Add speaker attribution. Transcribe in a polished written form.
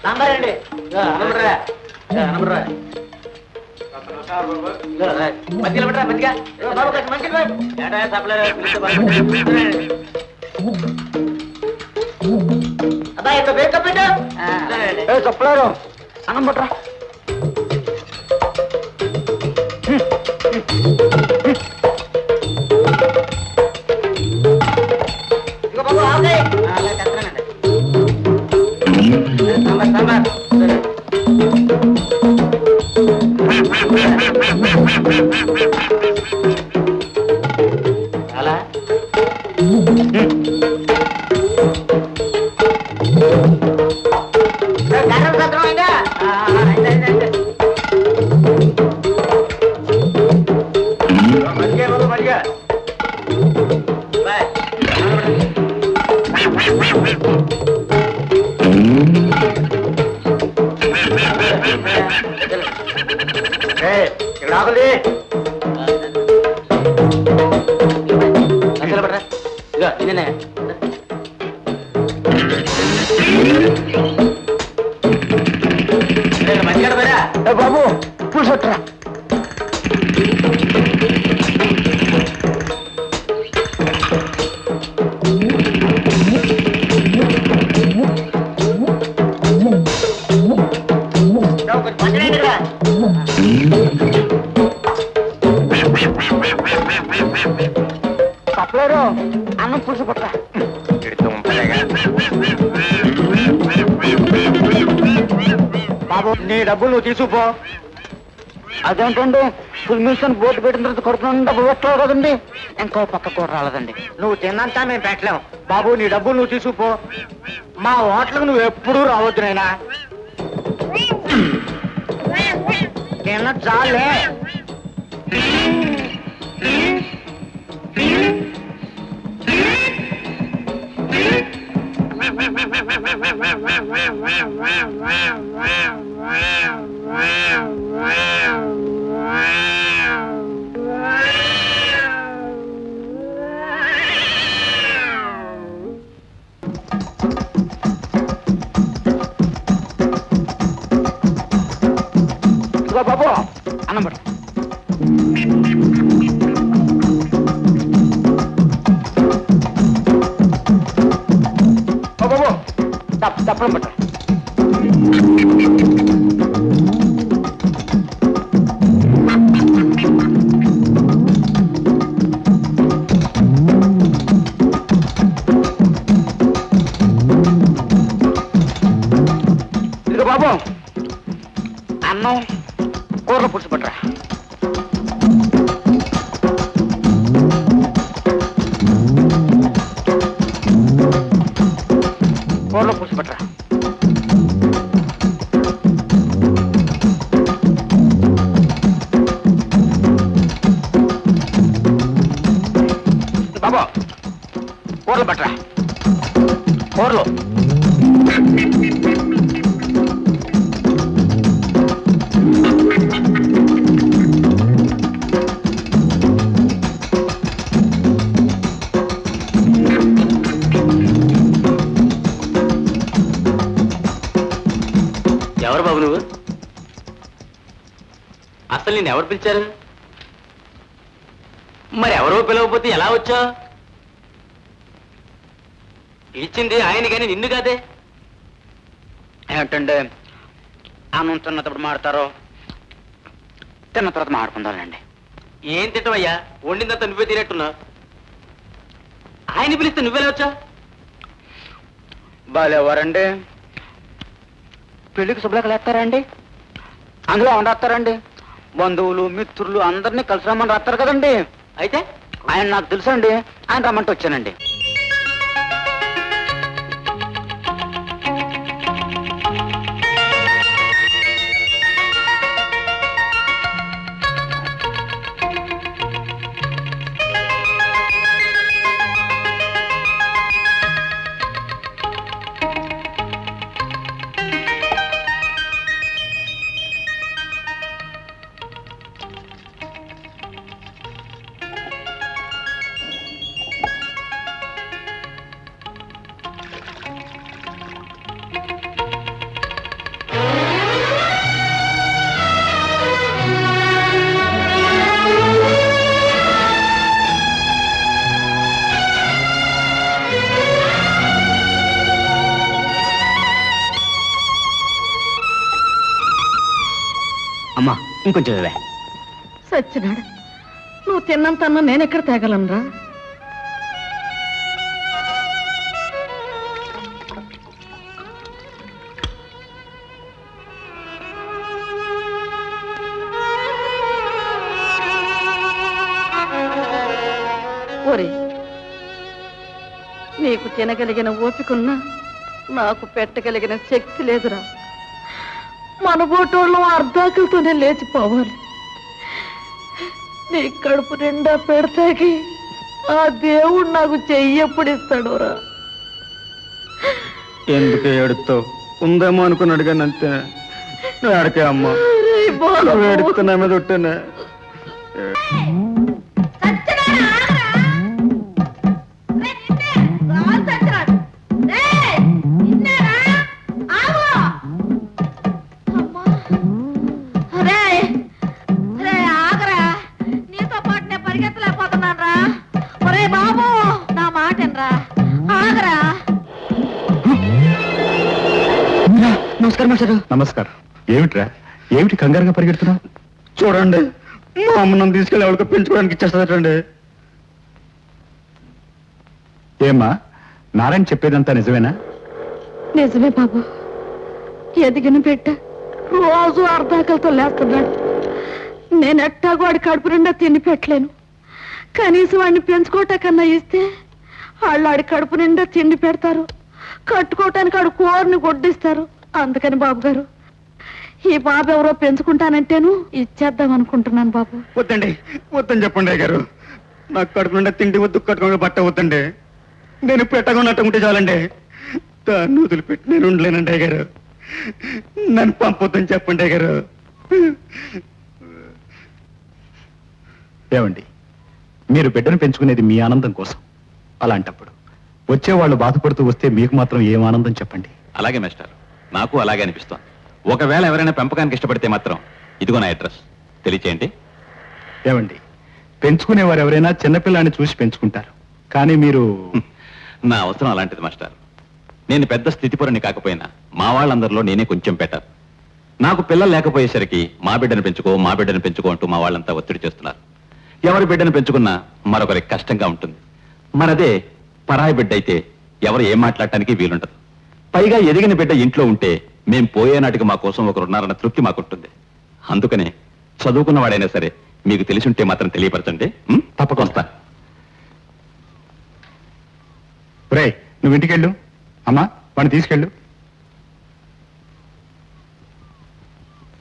Speaker 1: సాంబార్ అండి మధ్యలో పడరా మధ్యగా బాబు కొంచెం మంచిగా అబ్బాయి ఇక్కడ వేకప్ పెట్టు చెప్పలేరు అన్నం పట్రా ఇదిగో బాబు ఆవకాయ తెస్తానండి సాంబార్ సాంబార్ అలా గారం సత్రం ఇంకా మజ్జిగ బాబు మజ్జిగ బాయ్ ఇక్కడ ఆకలి పడరా ఇక ఇదేనే మంచిగా పరా బాబు పూసట్రా చెప్పలేరు అన్నం పులుసు పట్ల బాబు నీ డబ్బులు నువ్వు తీసుకుపో అదేంటండి ఫుల్ మిషన్ బోర్డు పెట్టిన తర్వాత కొడుకున్న డబ్బులు వస్తావు కదండి ఇంకో పక్క కూడా రాలేదండి నువ్వు తిన్నంతా మేము పెట్టలేము బాబు నీ డబ్బులు నువ్వు తీసుకుపో మా హోటల్కి నువ్వు ఎప్పుడూ రావద్దు నైనా తిన్న చాలే బాబు అన్నం పట్టు బాబు తప్పడం పట్టు ఇదిగో బాబు అన్నం కూరలో పులుసు పట్టరా కూరలో పులుసు పట్టరా బాబా కూరలు పట్టరా కూరలు
Speaker 2: ఎవరు బాబు నువ్వు? అసలు నేను ఎవరు పిలిచారు? మరి ఎవరో పిలవకపోతే ఎలా వచ్చా? పిలిచింది ఆయన కానీ నిన్ను కాదే.
Speaker 1: ఏమిటండి అన్నం తిన్నప్పుడు మాడతారో తిన్న తర్వాత మాడుకుందాలండి.
Speaker 2: ఏం తింటావయ్యా? వండిందంతా నువ్వే తినేట్టున్నావు. ఆయన పిలిస్తే నువ్వెలా వచ్చా?
Speaker 1: బాలేవారండి పెళ్లికి శుభ్రకలు వేస్తారండి, అందులో వండేస్తారండి. బంధువులు మిత్రులు అందరినీ కలిసి రమ్మని రాస్తారు కదండి.
Speaker 2: అయితే
Speaker 1: ఆయన నాకు తెలుసండి, ఆయన రమ్మంటే వచ్చానండి.
Speaker 2: ఇంకొంచెం ఇవే.
Speaker 3: సచ్చినాడు, నువ్వు తిన్నంత అన్నం నేనెక్కడ తేగలనురా? ఒరే, నీకు తినగలిగిన ఓపికన్నా నాకు పెట్టగలిగిన శక్తి లేదురా. మన బోటోళ్ళు అర్ధాకులతోనే లేచిపోవాలి. నీ కడుపు నిండా పెడతాకి ఆ దేవుడు నాకు చెయ్యప్పుడు ఇస్తాడురా.
Speaker 1: ఎందుకు ఏడుస్తావు? ఉందేమో అనుకున్నాడు కానీ అంతే. నువ్వు ఆడికే అమ్మ,
Speaker 3: అరే బాబు.
Speaker 1: నువ్వు ఏడుస్తున్నా మీద ఒట్టేనే. నమస్కారం మాస్టారు.
Speaker 4: నమస్కారం. ఏమిట్రా, ఏమిటి కంగారుగా పరిగెడుతున్నావు?
Speaker 1: చూడండి, మా అమ్మ నన్ను తీసుకెళ్ళి ఎవరికి పెంచుకోవడానికి ఇచ్చేస్తారండి.
Speaker 4: ఏమ్మా, నారాయణ చెప్పేదంతా నిజమేనా?
Speaker 3: నిజమే బాబు. ఎదిగిన బిడ్డ రోజు అర్ధాకలతో లేస్తున్నాడు. నేను ఎట్టాగో వాడి కడుపు నిండా తిని పెట్టలేను. కనీసం వాడిని పెంచుకోవటాకన్నా ఇస్తే వాళ్ళు ఆడి కడుపు నిండా తిండి పెడతారు, కట్టుకోవటానికి ఆడు కూరని గొడ్డిస్తారు. అందుకని బాబు గారు, ఈ బాబు ఎవరో పెంచుకుంటానంటేను ఇచ్చేద్దాం అనుకుంటున్నాను బాబు.
Speaker 1: వద్దండి, వద్దని చెప్పండి అయ్య గారు. నాకు కడుపు నిండా తిండి వద్దు, కట్టుకుని బట్ట వద్దండి. నేను పెట్టకుండా ఉంటే చాలండి. దాన్ని వదిలిపెట్టి నేను ఉండలేనండి అయ్య గారు. నన్ను పంపొద్దని చెప్పండి అయ్య గారు.
Speaker 4: ఏమండి, మీరు బిడ్డను పెంచుకునేది మీ ఆనందం కోసం. అలాంటప్పుడు వచ్చేవాళ్ళు బాధపడుతూ వస్తే మీకు మాత్రం ఏం ఆనందం చెప్పండి.
Speaker 5: అలాగే మిస్టర్, నాకు అలాగే అనిపిస్తోంది. ఒకవేళ ఎవరైనా పెంపకానికి ఇష్టపడితే మాత్రం ఇదిగో నా అడ్రస్, తెలియచేయండి.
Speaker 4: ఏమండి, పెంచుకునేవారు ఎవరైనా చిన్నపిల్లాన్ని చూసి పెంచుకుంటారు, కానీ మీరు
Speaker 5: నా అవసరం అలాంటిది మాస్టర్. నేను పెద్ద స్థితిపరుని కాకపోయినా మా వాళ్ళందరిలో నేనే కొంచెం బెటర్. నాకు పిల్లలు లేకపోయేసరికి మా బిడ్డను పెంచుకో అంటూ మా వాళ్ళంతా ఒత్తిడి చేస్తున్నారు. ఎవరి బిడ్డను పెంచుకున్నా మరొకరికి కష్టంగా ఉంటుంది. మనదే పరాయి బిడ్డ అయితే ఎవరు ఏం మాట్లాడటానికి వీలుండదు. పైగా ఎదిగిన బిడ్డ ఇంట్లో ఉంటే మేం పోయేనాటికి మా కోసం ఒకరున్నారన్న తృప్తి మాకుంటుంది. అందుకనే చదువుకున్న వాడైనా సరే మీకు తెలిసి ఉంటే మాత్రం తెలియపరచండి. తప్పకొస్తా.
Speaker 4: రేయ్, నువ్వు ఇంటికెళ్ళు. అమ్మా, వాడిని తీసుకెళ్ళు.